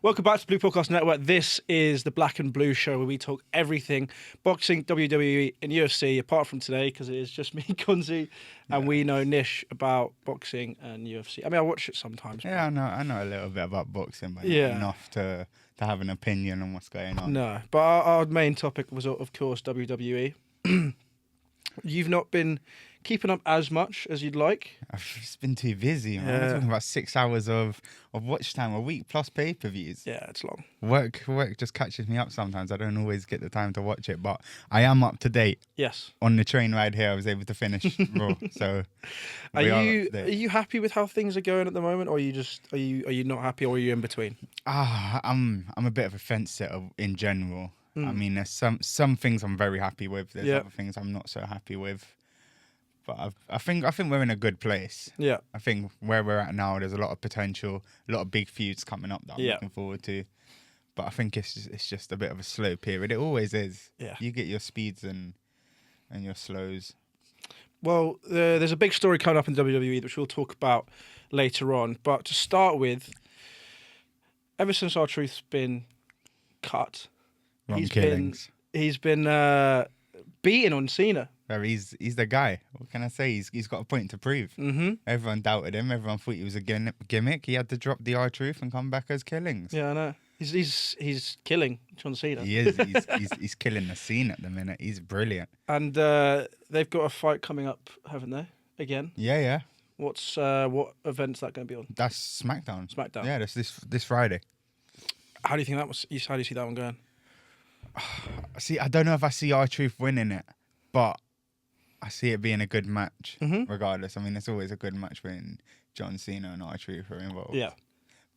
Welcome back to Blue Podcast Network. This is the Black and Blue show where we talk everything boxing, WWE, and UFC, apart from today because it is just me, Conzy, and we know niche about boxing and UFC. I mean, I watch it sometimes. Yeah, I know a little bit about boxing, but not enough to have an opinion on what's going on. No, but our main topic was, of course, WWE. You've not been keeping up as much as you'd like. I've just been too busy, man. I'm talking about 6 hours of watch time a week plus pay-per-views. Yeah, it's long. Work just catches me up sometimes. I don't always get the time to watch it, but I am up to date. Yes. On the train ride here, I was able to finish Raw. So are you happy with how things are going at the moment, or are you not happy, or are you in between? I'm a bit of a fence sitter in general. I mean, there's some things I'm very happy with. There's other things I'm not so happy with. But I think we're in a good place. Yeah. I think where we're at now, there's a lot of potential, a lot of big feuds coming up that I'm looking forward to. But I think it's just a bit of a slow period. It always is. Yeah. You get your speeds and your slows. Well, there's a big story coming up in WWE which we'll talk about later on. But to start with, ever since R-Truth's been cut, he's been beating on Cena. He's the guy. What can I say? He's got a point to prove. Mm-hmm. Everyone doubted him. Everyone thought he was a gimmick. He had to drop the R-Truth and come back as Killings. Yeah, I know. He's killing John Cena. He is. He's killing the scene at the minute. He's brilliant. And they've got a fight coming up, haven't they? Again. Yeah. What event's that going to be on? That's SmackDown. Yeah, that's this Friday. How do you think that was? How do you see that one going? See, I don't know if I see R-Truth winning it, but I see it being a good match, regardless. I mean, it's always a good match when John Cena and R-Truth are involved. Yeah.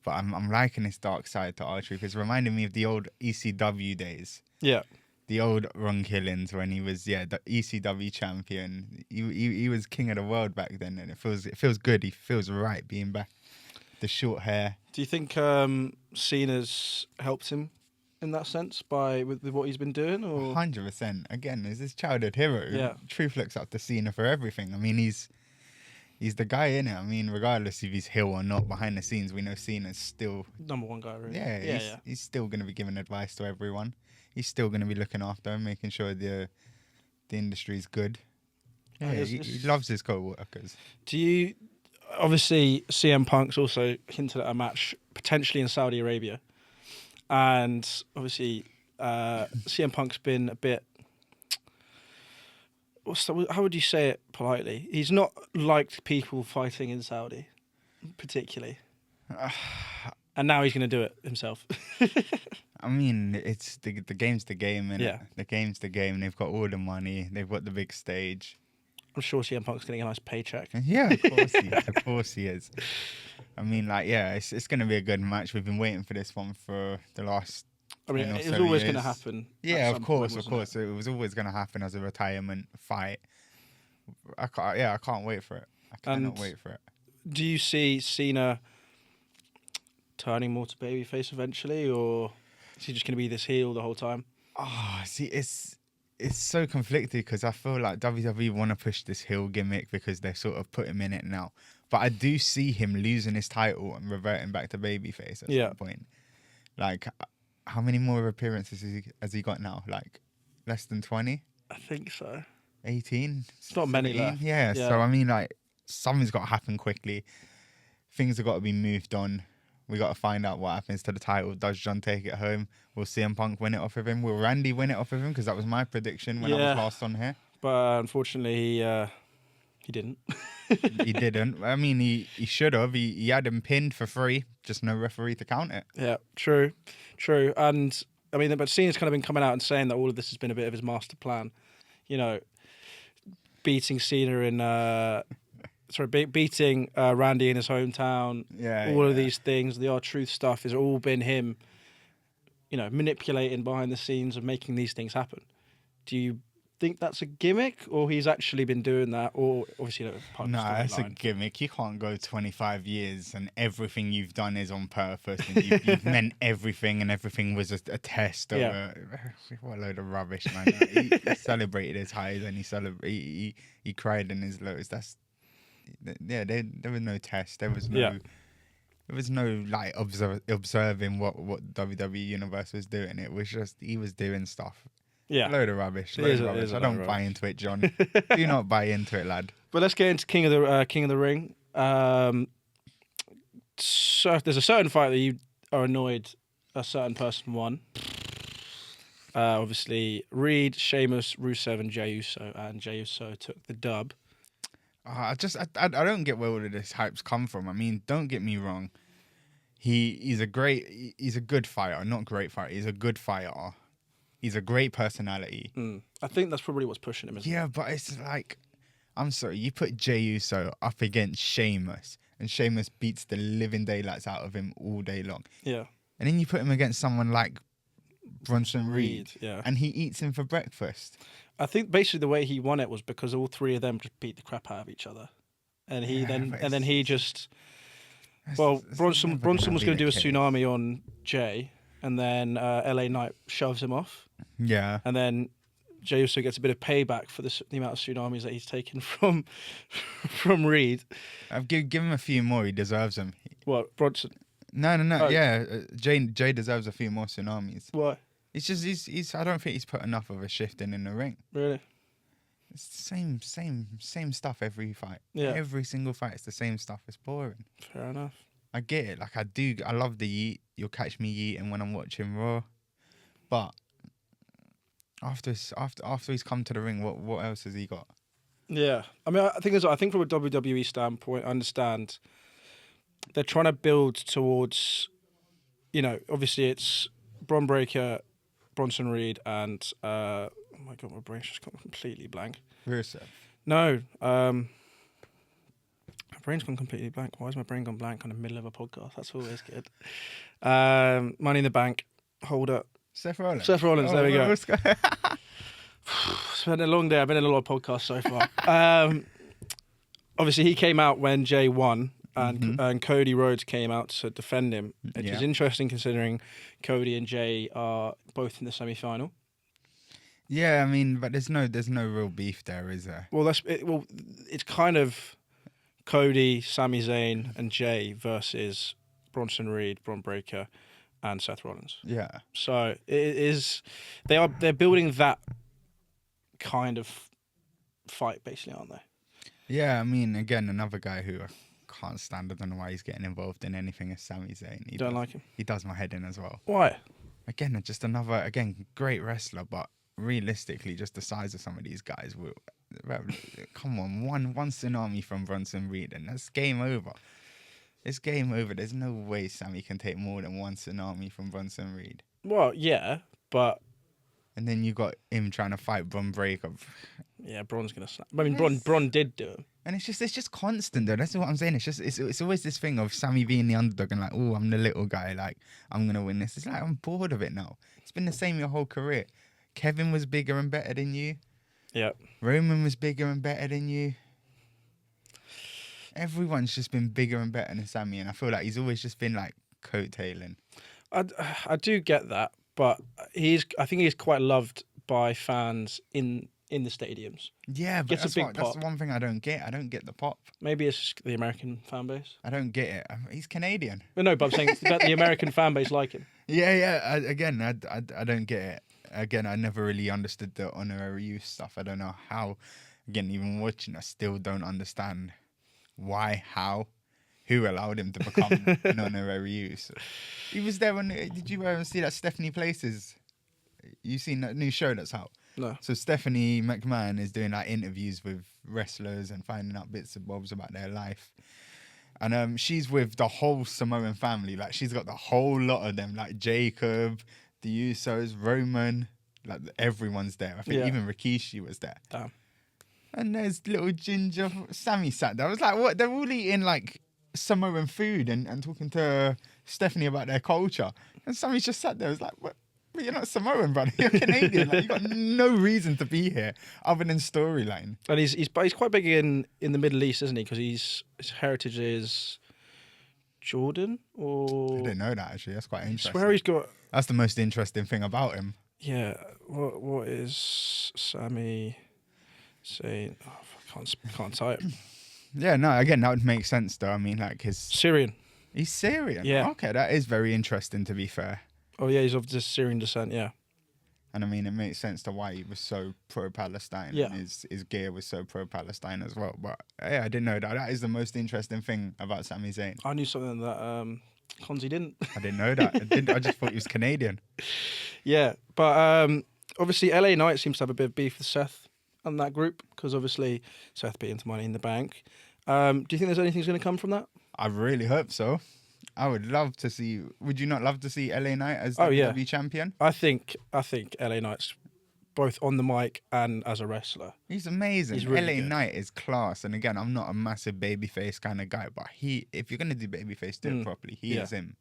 But I'm liking this dark side to R-Truth. It's reminding me of the old ECW days. Yeah. The old Ron Killings when he was, the ECW champion. He was king of the world back then, and it feels good. He feels right being back. The short hair. Do you think Cena's helped him in that sense with what he's been doing? Or 100%. Again, there's this childhood hero. Yeah. Truth looks up to Cena for everything. I mean, he's the guy in it. I mean, regardless if he's heel or not, behind the scenes, we know Cena's still number one guy, really. Yeah. He's still going to be giving advice to everyone. He's still going to be looking after him, making sure the industry's good. Yeah, he loves his co-workers. Obviously, CM Punk's also hinted at a match potentially in Saudi Arabia. And obviously, CM Punk's been a bit... how would you say it politely? He's not liked people fighting in Saudi, particularly. And now he's going to do it himself. I mean, it's the game's the game, innit? Yeah. The game's the game. They've got all the money. They've got the big stage. I'm sure CM Punk's getting a nice paycheck. Yeah, of course he is. I mean, it's going to be a good match. We've been waiting for this one for the last. I mean, it was always going to happen. Yeah, of course. It was always going to happen as a retirement fight. I can't wait for it. I cannot wait for it. Do you see Cena turning more to babyface eventually, or is he just going to be this heel the whole time? It's so conflicted because I feel like WWE want to push this heel gimmick because they sort of put him in it now. But I do see him losing his title and reverting back to babyface at some point. Like, how many more appearances has he got now? Like, less than 20? I think so. 18? It's not many left. Yeah, so I mean, like, something's got to happen quickly. Things have got to be moved on. We got to find out what happens to the title. Does John take it home? Will CM Punk win it off of him? Will Randy win it off of him? Because that was my prediction when I was last on here. But unfortunately, he didn't. He didn't. I mean, he should have. He had him pinned for free. Just no referee to count it. Yeah, true. And, I mean, but Cena's kind of been coming out and saying that all of this has been a bit of his master plan. You know, beating Cena in... beating Randy in his hometown, all of these things, the R-Truth stuff has all been him, manipulating behind the scenes of making these things happen. Do you think that's a gimmick, or he's actually been doing that, or obviously... No, that's a gimmick. You can't go 25 years and everything you've done is on purpose and you've meant everything and everything was a test. What a load of rubbish, man. He celebrated his highs and he cried in his lows. There was no test. There was no There was no like observing what WWE Universe was doing. It was just he was doing stuff. Yeah, Load of rubbish. I don't buy into it, John. Do not buy into it, lad. But let's get into King of the Ring. So there's a certain fight that you are annoyed a certain person won. Obviously, Reed, Sheamus, Rusev, and Jey Uso, and Jey Uso took the dub. I don't get where all of this hype's come from. I mean, don't get me wrong. He's a good fighter, not great fighter. He's a good fighter. He's a great personality. I think that's probably what's pushing him. Yeah, but it's like, I'm sorry, you put Jey Uso up against Sheamus, and Sheamus beats the living daylights out of him all day long. Yeah. And then you put him against someone like Bronson Reed, yeah, and he eats him for breakfast. I think basically the way he won it was because all three of them just beat the crap out of each other, and he just. Well, Bronson was going to do a tsunami on Jey, and then LA Knight shoves him off. Yeah. And then Jey Uso gets a bit of payback for the amount of tsunamis that he's taken from Reed. Give him a few more. He deserves them. What, Bronson? No. Oh. Yeah, Jey deserves a few more tsunamis. Why? It's just he's. I don't think he's put enough of a shift in the ring. Really? It's the same stuff every fight. Yeah. Every single fight, it's the same stuff. It's boring. Fair enough. I get it. Like I love the yeet. You'll catch me yeeting when I'm watching Raw. But after he's come to the ring, what else has he got? Yeah, I mean, I think from a WWE standpoint, I understand they're trying to build towards, obviously it's Bron Breakker, Bronson Reed, and oh my god, my brain's just gone completely blank. Rusev. No, my brain's gone completely blank. Why has my brain gone blank in the middle of a podcast? That's always good. Money in the Bank, holder. Seth Rollins. There we go. It's been a long day. I've been in a lot of podcasts so far. Obviously, he came out when Jey won, and Cody Rhodes came out to defend him, which is interesting considering Cody and Jey are both in the semi-final. Yeah, I mean, but there's no real beef there, is there? Well, it's kind of Cody, Sami Zayn, and Jey versus Bronson Reed, Bron Breakker, and Seth Rollins. Yeah. So it is. They're building that kind of fight, basically, aren't they? Yeah, I mean, again, another guy who I can't stand. I don't know why he's getting involved in anything is Sami Zayn. You don't like him? He does my head in as well. Why? Again, just another great wrestler, but realistically, just the size of some of these guys will. Come on, one tsunami from Bronson Reed, and that's game over. It's game over. There's no way Sami can take more than one tsunami from Bronson Reed. Well, yeah, but. And then you got him trying to fight Bron Breakker. Yeah, Bron's gonna snap. I mean, Bron did do it. And it's just constant though. That's what I'm saying. It's always this thing of Sami being the underdog and like, oh, I'm the little guy. Like, I'm gonna win this. It's like I'm bored of it now. It's been the same your whole career. Kevin was bigger and better than you. Yeah. Roman was bigger and better than you. Everyone's just been bigger and better than Sami, and I feel like he's always just been like coattailing. I do get that, but I think he's quite loved by fans in the stadiums. Yeah, but that's the one thing I don't get. I don't get the pop. Maybe it's the American fan base. I don't get it. He's Canadian. But no, but I'm saying that the American fan base like him. Yeah. I don't get it. Again, I never really understood the honorary use stuff. I don't know how. Again, even watching, I still don't understand why, how, who allowed him to become an honorary use. He was there when. Did you ever see that Stephanie Places? You seen that new show that's out? No. So Stephanie McMahon is doing like interviews with wrestlers and finding out bits and bobs about their life. And she's with the whole Samoan family. Like she's got the whole lot of them, like Jacob, the Usos, Roman, like everyone's there. I think even Rikishi was there. Damn. And there's little ginger Sami sat there. I was like, what? They're all eating like Samoan food and talking to Stephanie about their culture. And Sami's just sat there. I was like, what? But you're not Samoan, brother. You're Canadian. Like, you got no reason to be here other than storyline. And he's quite big in the Middle East, isn't he? Because his heritage is Jordan or. I didn't know that actually. That's quite interesting. I swear he's got. That's the most interesting thing about him. Yeah. What is Sami saying? Oh, I can't type. Yeah. No. Again, that would make sense though. I mean, like his Syrian. He's Syrian? Yeah. Okay, that is very interesting, to be fair. Oh, yeah, he's of just Syrian descent, yeah. And I mean, it makes sense to why he was so pro-Palestine. Yeah. And his gear was so pro-Palestine as well. But yeah, I didn't know that. That is the most interesting thing about Sami Zayn. I knew something that Conzy didn't. I didn't know that. I just thought he was Canadian. Yeah, but obviously LA Knight seems to have a bit of beef with Seth and that group because obviously Seth beat into Money in the Bank. Do you think there's anything going to come from that? I really hope so. I would love to see. Would you not love to see LA Knight as WWE champion? I think LA Knight's both on the mic and as a wrestler. He's amazing. He's really LA good. Knight is class. And again, I'm not a massive babyface kind of guy, but if you're gonna do babyface, do it properly. He is him.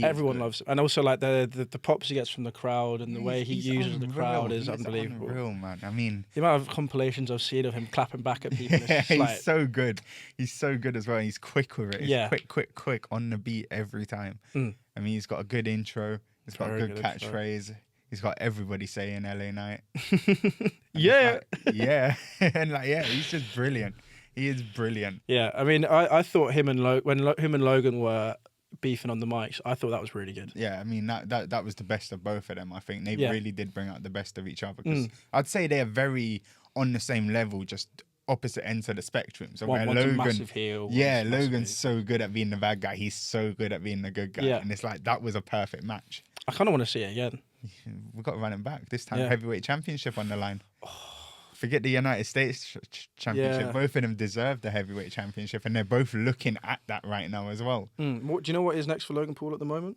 Everyone loves him. And also like the pops he gets from the crowd and the way he uses the crowd is unbelievable. Unreal, man. I mean, the amount of compilations I've seen of him clapping back at people. Yeah, he's so good. He's so good as well. He's quick with it. He's quick on the beat every time. I mean, he's got a good intro. He's got a good catchphrase. He's got everybody saying LA Knight. Yeah. Yeah. And he's just brilliant. He is brilliant. Yeah, I mean, I thought him and him and Logan were beefing on the mics, I thought that was really good. Yeah, I mean that was the best of both of them. I think they really did bring out the best of each other. Because I'd say they're very on the same level, just opposite ends of the spectrum. So where one's Logan, a massive heel, Logan's so good at being the bad guy. He's so good at being the good guy. And it's like that was a perfect match. I kind of want to see it again. We've got to run it back this time. Heavyweight championship on the line. Forget the United States championship. Yeah. Both of them deserve the heavyweight championship, and they're both looking at that right now as well. Do you know what is next for Logan Paul at the moment?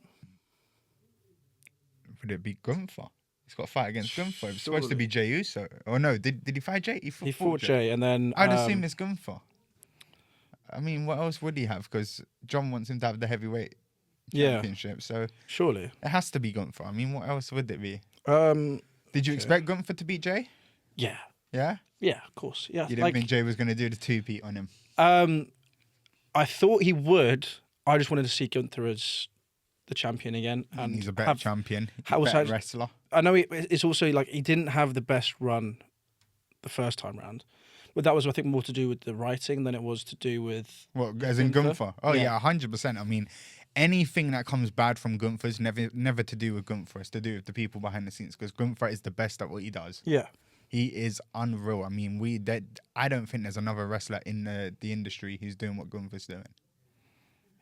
Would it be Gunther? He's got a fight against Gunther. It's supposed to be Jey Uso. Oh no, did he fight Jey? He fought Jey, and then I'd assume it's Gunther. I mean, what else would he have? Because John wants him to have the heavyweight championship, so surely it has to be Gunther. I mean, what else would it be? Did you expect Gunther to beat Jey? Yeah. Yeah? Yeah, of course. Yeah. You didn't think Jey was going to do the two-peat on him? I thought he would. I just wanted to see Gunther as the champion again. And he's a better champion. Better wrestler. I know it's also like he didn't have the best run the first time round. But that was, I think, more to do with the writing than it was to do with... What, as in Gunther? Oh, yeah, 100%. I mean, anything that comes bad from Gunther is never to do with Gunther. It's to do with the people behind the scenes, because Gunther is the best at what he does. Yeah. He is unreal. I mean, I don't think there's another wrestler in the industry who's doing what Gunther's doing.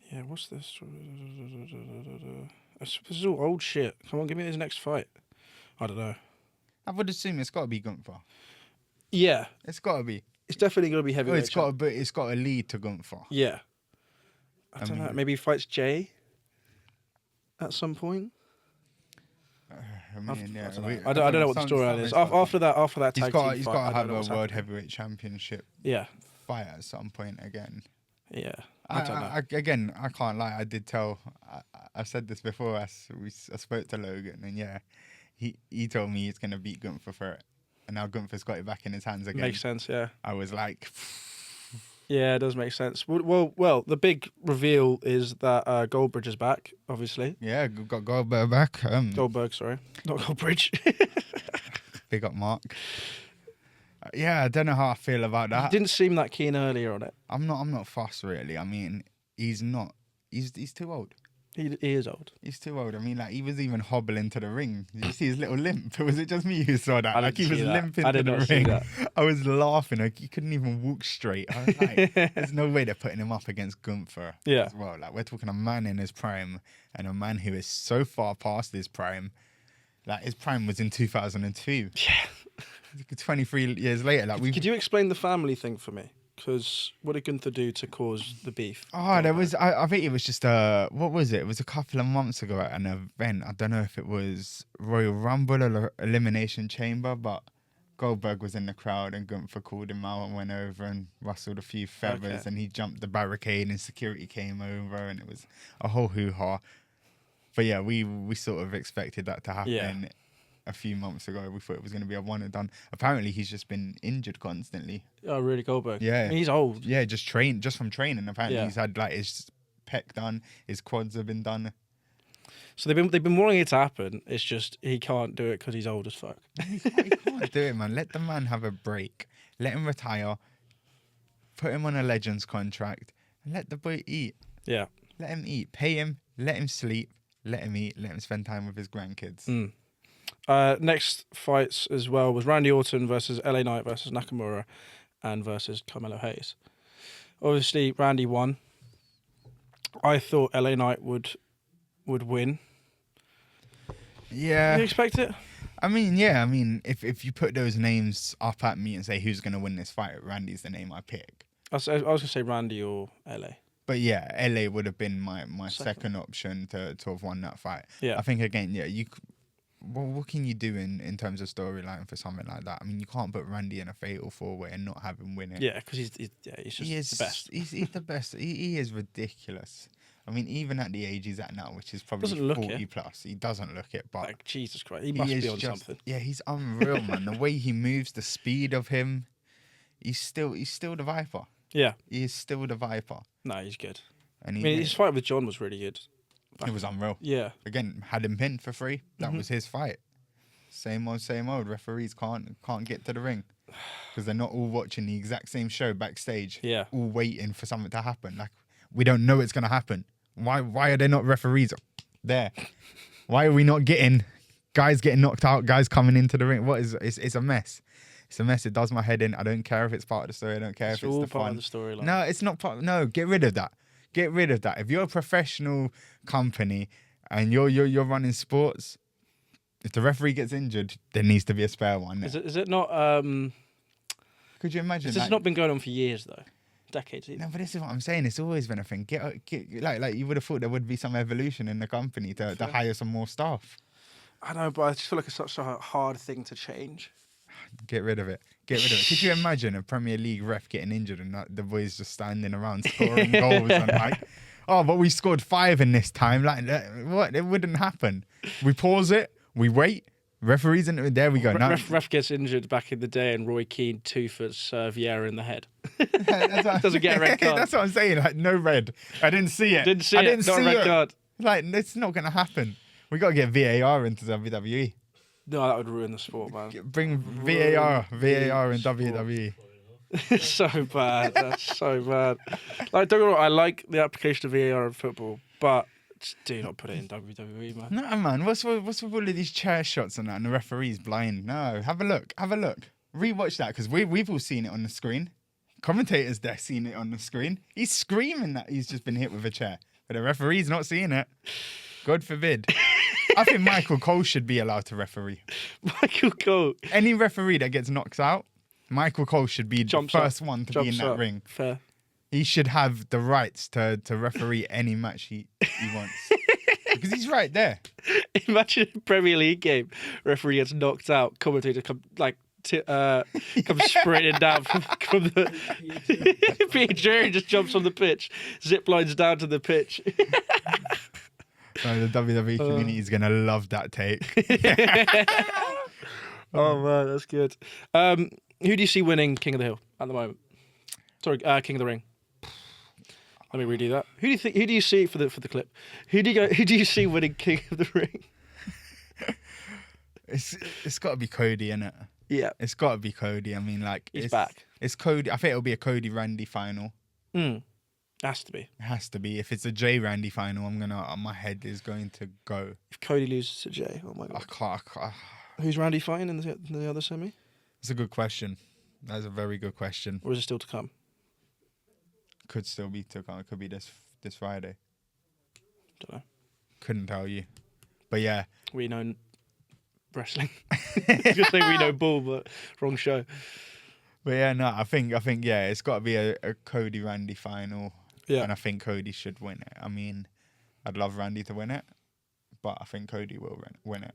Yeah, what's this? This is all old shit. Come on, give me his next fight. I don't know. I would assume it's got to be Gunther. Yeah. It's got to be. It's definitely going to be heavyweight. It's got to lead to Gunther. Yeah. I don't know. Maybe he fights Jey at some point. I mean, I don't know what the storyline is. After that tag team he's got to have a world heavyweight championship fight at some point again. Yeah. I don't know. I can't lie. I did tell... I've said this before. I spoke to Logan, and he told me he's going to beat Gunther for it. And now Gunther's got it back in his hands again. Makes sense, yeah. I was like... Yeah, it does make sense. Well, the big reveal is that Goldbridge is back, obviously. Yeah, got Goldberg back. Goldberg, sorry. Not Goldbridge. Big up Mark. Yeah, I don't know how I feel about that. He didn't seem that keen earlier on it. I'm not fussed, really. I mean, he's too old. He is old. He's too old. I mean, like, he was even hobbling to the ring. Did you see his little limp? Was it just me who saw that? Like, he was limping to the ring. I was laughing. Like, he couldn't even walk straight. I was like, there's no way they're putting him up against Gunther as well. Like, we're talking a man in his prime and a man who is so far past his prime. Like, his prime was in 2002. Yeah. 23 years later. Like, Could you explain the family thing for me? Because what did Gunther do to cause the beef? Oh, there was... I think it was just what was it? It was a couple of months ago at an event. I don't know if it was Royal Rumble or Elimination Chamber, but Goldberg was in the crowd and Gunther called him out and went over and rustled a few feathers and he jumped the barricade and security came over and it was a whole hoo-ha. But yeah, we sort of expected that to happen a few months ago. We thought it was going to be a one and done. Apparently, he's just been injured constantly. Oh, really, Goldberg? Yeah. I mean, he's old. Yeah, just from training. Apparently, he's had like his pec done, his quads have been done. So they've been wanting it to happen. It's just he can't do it because he's old as fuck. He can't do it, man. Let the man have a break. Let him retire. Put him on a Legends contract and let the boy eat. Yeah. Let him eat. Pay him. Let him sleep. Let him eat. Let him spend time with his grandkids. Next fights as well was Randy Orton versus LA Knight versus Nakamura and versus Carmelo Hayes. Obviously, Randy won. I thought LA Knight would win. Yeah. Did you expect it? I mean, yeah. I mean, if you put those names up at me and say who's going to win this fight, Randy's the name I pick. I was going to say Randy or LA. But yeah, LA would have been my second option to have won that fight. Yeah. I think, again, yeah, what can you do in terms of storyline for something like that? I mean, you can't put Randy in a fatal four-way and not have him win it. Yeah, because he's just the best. He's the best. He is ridiculous. I mean, even at the age he's at now, which is probably Doesn't look 40 it. plus, he doesn't look it. But like, Jesus Christ, he must be on something. Yeah, he's unreal, man. The way he moves, the speed of him, he's still the Viper. Yeah, he is still the Viper. No, he's good. And his fight with John was really good. It was unreal. Yeah. Again, had him pinned for free. That was his fight. Same old. Referees can't get to the ring because they're not all watching the exact same show backstage. Yeah. All waiting for something to happen. Like, we don't know it's gonna happen. Why are there not referees there? Why are we not getting guys getting knocked out, guys coming into the ring? It's a mess. It's a mess. It does my head in. I don't care if it's part of the story. I don't care if it's the fun. Part of the storyline. No, it's not part. No, get rid of that. Get rid of that. If you're a professional company and you're running sports, if the referee gets injured, there needs to be a spare one. There. Is it not? Could you imagine? It's not been going on for years though, decades. No, but this is what I'm saying. It's always been a thing. Like you would have thought there would be some evolution in the company to hire some more staff. I know, but I just feel like it's such a hard thing to change. Get rid of it. Could you imagine a Premier League ref getting injured and the boys just standing around scoring goals and like, oh, but we scored 5 in this time. Like, what? It wouldn't happen. We pause it. We wait. Referees and there we go. Ref gets injured back in the day, and Roy Keane 2-foot Vieira in the head. Doesn't get a red card. That's what I'm saying. Like, no red. I didn't see it. I didn't see it. Not a red card. Like, it's not gonna happen. We got to get VAR into WWE. No, that would ruin the sport, man. Bring VAR in WWE. It's so bad. That's so bad. Like, don't get me wrong, I like the application of VAR in football, but just do not put it in WWE, man. No, man. What's with all of these chair shots and that, and the referee's blind? No, have a look. Rewatch that because we've all seen it on the screen. Commentators there seen it on the screen. He's screaming that he's just been hit with a chair, but the referee's not seeing it. God forbid. I think Michael Cole should be allowed to referee. Michael Cole. Any referee that gets knocked out, Michael Cole should be the first one to be in that ring. Fair. He should have the rights to referee any match he wants. Because he's right there. Imagine a Premier League game, referee gets knocked out, commentator comes sprinting down from the... Peter Jerry just jumps on the pitch, zip lines down to the pitch. No, the WWE community is going to love that take. Oh, man, that's good. Who do you see winning King of the Hill at the moment? Sorry, King of the Ring. Let me redo that. Who do you see for the clip? Who do you see winning King of the Ring? It's got to be Cody, innit? Yeah. It's got to be Cody. I mean, like... He's back. It's Cody. I think it'll be a Cody-Randy final. Has to be. It has to be. If it's a Jay-Randy final, my head is going to go. If Cody loses to Jay, oh my God. I can't. Who's Randy fighting in the other semi? It's a good question. That's a very good question. Or is it still to come? Could still be to come. It could be this Friday. Don't know. Couldn't tell you. But yeah. We know wrestling. I was going to say we know ball, but wrong show. But yeah, no, I think yeah, it's got to be a Cody-Randy final. Yeah. And I think Cody should win it. I mean, I'd love Randy to win it, but I think Cody will win it.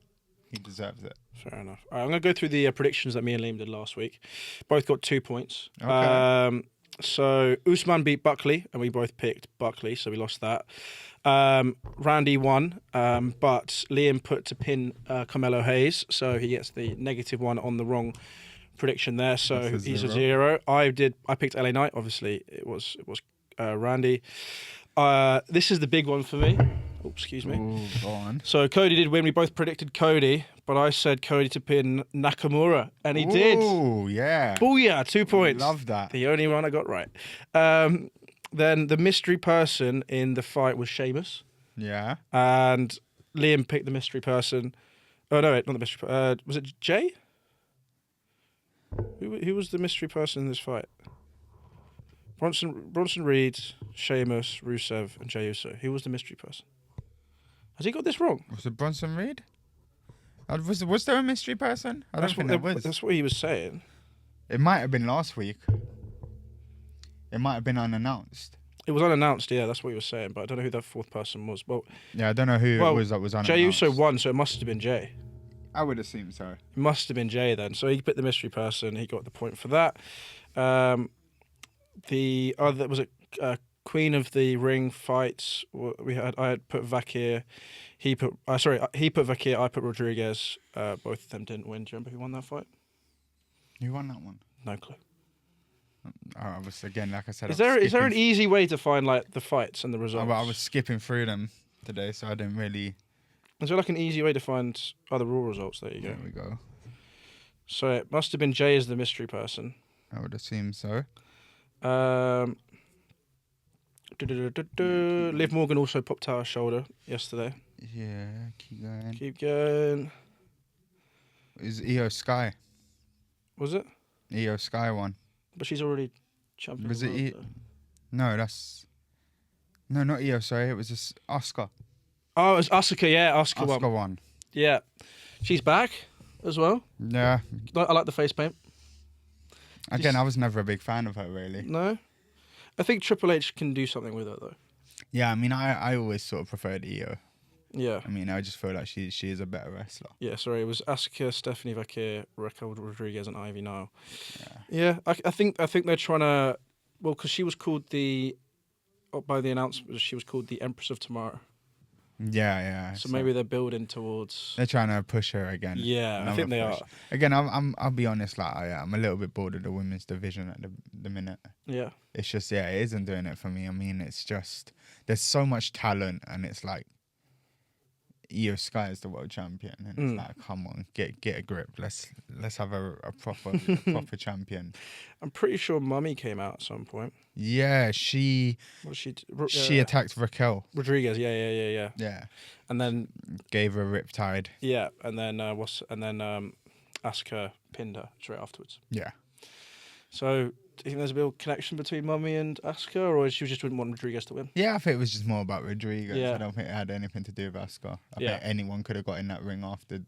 He deserves it. Fair enough. All right, I'm going to go through the predictions that me and Liam did last week. Both got 2 points. Okay. So Usman beat Buckley, and we both picked Buckley, so we lost that. Randy won, but Liam put to pin Carmelo Hayes, so he gets the -1 on the wrong prediction there. So he's a 0. I picked LA Knight. Obviously, it was Randy. This is the big one for me. Oh, excuse me. Ooh, go on. So Cody did win. We both predicted Cody, but I said Cody to pin Nakamura, and he did. Oh, yeah. Booyah, 2 points. Love that. The only one I got right. Then the mystery person in the fight was Sheamus. Yeah. And Liam picked the mystery person. Oh, no, wait, not the mystery person. Was it Jay? Who was the mystery person in this fight? Bronson Reed, Sheamus, Rusev, and Jey Uso. Who was the mystery person? Has he got this wrong? Was it Bronson Reed? Was there a mystery person? I don't think there was. That's what he was saying. It might have been last week. It might have been unannounced. It was unannounced, yeah, that's what he was saying, but I don't know who that fourth person was. Well, yeah, I don't know who it was that was unannounced. Jey Uso won, so it must have been Jay. I would assume so. It must have been Jay then. So he picked the mystery person. He got the point for that. The other was it Queen of the Ring fights. I had put Vakir. He put Vakir. I put Rodriguez. Both of them didn't win. Do you remember who won that fight? Who won that one? No clue. I was again, like I said. Is there an easy way to find like the fights and the results? I was skipping through them today, so I didn't really. Is there like an easy way to find other Raw results? There you go. There we go. So it must have been Jay as the mystery person. I would assume so. Liv Morgan also popped out her shoulder yesterday. Yeah, keep going. Keep going. It was Io Sky. Was it? Io Sky won. But she's already champion. Was it? No, that's. No, not Io. Sorry, it was just Asuka. Oh, it was Asuka. Yeah, Asuka won. Yeah, she's back as well. Yeah. I like the face paint. Again, I was never a big fan of her, really. No, I think Triple H can do something with her though. Yeah, I mean, I always sort of preferred Io. Yeah. I mean, I just feel like she is a better wrestler. Yeah, sorry, it was Asuka, Stephanie Vakir, Raquel Rodriguez, and Ivy Nile. Yeah, I think they're trying to, well, because she was called by the announcement, she was called the Empress of Tomorrow. Yeah. So maybe they're building towards. They're trying to push her again. Yeah, I think they are. Again, I'll be honest, like I'm a little bit bored of the women's division at the minute. Yeah. It's just it isn't doing it for me. I mean, it's just there's so much talent, and it's like Io Sky is the world champion, and it's like, come on, get a grip. Let's have a proper champion. I'm pretty sure Mummy came out at some point. Yeah, she attacked Raquel Rodriguez. Yeah. Yeah, and then gave her a riptide. Yeah, and then Asuka pinned her straight afterwards. Yeah. So, do you think there's a real connection between Mummy and Asuka, or she just didn't want Rodriguez to win? Yeah, I think it was just more about Rodriguez. Yeah. I don't think it had anything to do with Asuka. I think anyone could have got in that ring after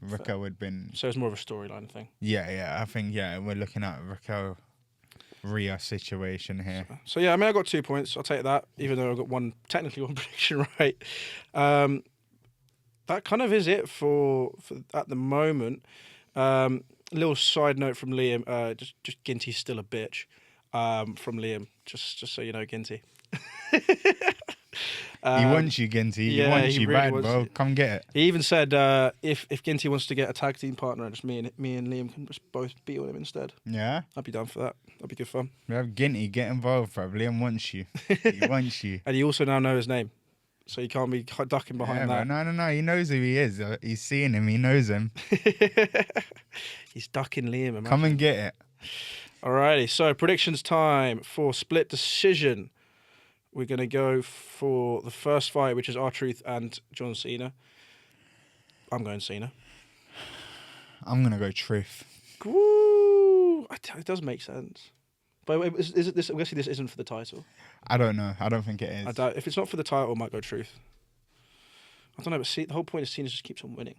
Raquel had been. So it's more of a storyline thing. Yeah. I think we're looking at Raquel Rhea situation here. So yeah, I mean, I got 2 points. I'll take that, even though I got technically one prediction right. That kind of is it for at the moment. Little side note from Liam, just Ginty's still a bitch. From Liam, just so you know, Ginty. He wants you, Ginty. He wants you really bad, bro. Come get it. He even said if Ginty wants to get a tag team partner, just me and Liam can just both beat on him instead. Yeah, I'd be down for that. That'd be good fun. We have Ginty, get involved, bro. Liam wants you. He wants you. And you also now know his name, so you can't be ducking behind that. No. He knows who he is. He's seeing him. He knows him. He's ducking Liam. Imagine. Come and get it. Alrighty, so predictions time for split decision. We're going to go for the first fight, which is R-Truth and John Cena. I'm going Cena. I'm going to go Truth. Woo! It does make sense. But is it this? I'm guessing this isn't for the title. I don't know. I don't think it is. I doubt, if it's not for the title, I might go Truth. I don't know, but the whole point is Cena just keeps on winning.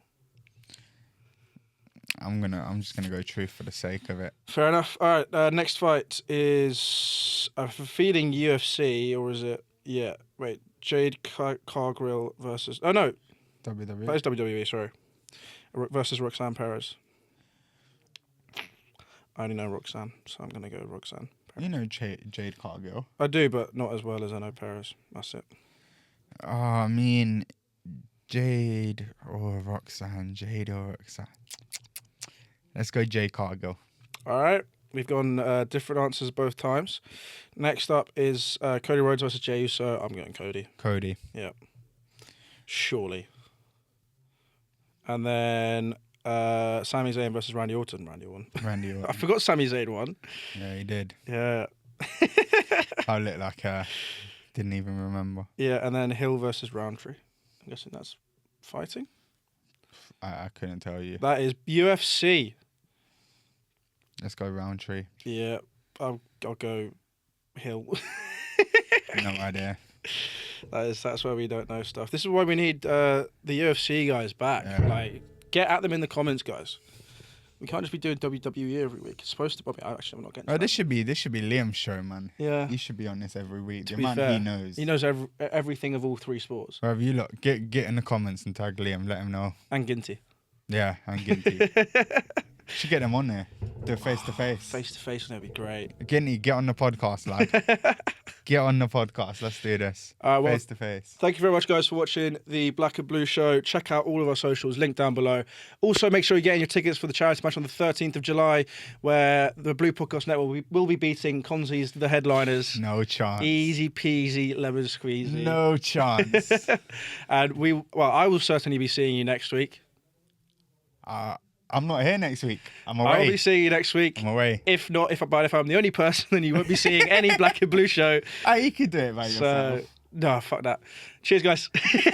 I'm just gonna go Truth for the sake of it. Fair enough. All right. Next fight is I'm feeling UFC, or is it? Yeah. Wait. Jade Cargill versus. Oh no. WWE. That is WWE. Sorry. Versus Roxanne Perez. I only know Roxanne, so I'm gonna go Roxanne Perez. You know Jade Cargill. I do, but not as well as I know Perez. That's it. I mean, Jade or Roxanne. Jade or Roxanne. Let's go Jade Cargill. All right. We've gone different answers both times. Next up is Cody Rhodes versus Jey Uso. I'm going Cody. Cody. Yeah. Surely. And then Sami Zayn versus Randy Orton. Randy won. Randy Orton. I forgot Sami Zayn won. Yeah, he did. Yeah. I look like didn't even remember. Yeah, and then Hill versus Roundtree. I'm guessing that's fighting. I couldn't tell you. That is UFC. Let's go Roundtree. Yeah, I'll go Hill. No idea. That's why we don't know stuff. This is why we need the UFC guys back. Yeah. Like, get at them in the comments, guys. We can't just be doing WWE every week. It's supposed to. Actually, I'm not getting. Oh, this should be Liam's show, man. Yeah, He should be on this every week. To The be man fair, he knows. He knows everything of all three sports. Wherever you look, get in the comments and tag Liam. Let him know. And Ginty. Yeah, and Ginty. Should get them on there. Do it face to face. Face to face, that'd be great. Ginty, get on the podcast, lad. Get on the podcast. Let's do this. Face to face. Thank you very much, guys, for watching the Black and Blue show. Check out all of our socials, link down below. Also, make sure you're getting your tickets for the charity match on the 13th of July, where the Blue Podcast Network will be beating Conzy's The Headliners. No chance. Easy peasy, lemon squeezy. No chance. And I will certainly be seeing you next week. I'm not here next week. I'm away. I'll be seeing you next week. I'm away. If I'm the only person, then you won't be seeing any Black and Blue show. You could do it by yourself. No, fuck that. Cheers, guys.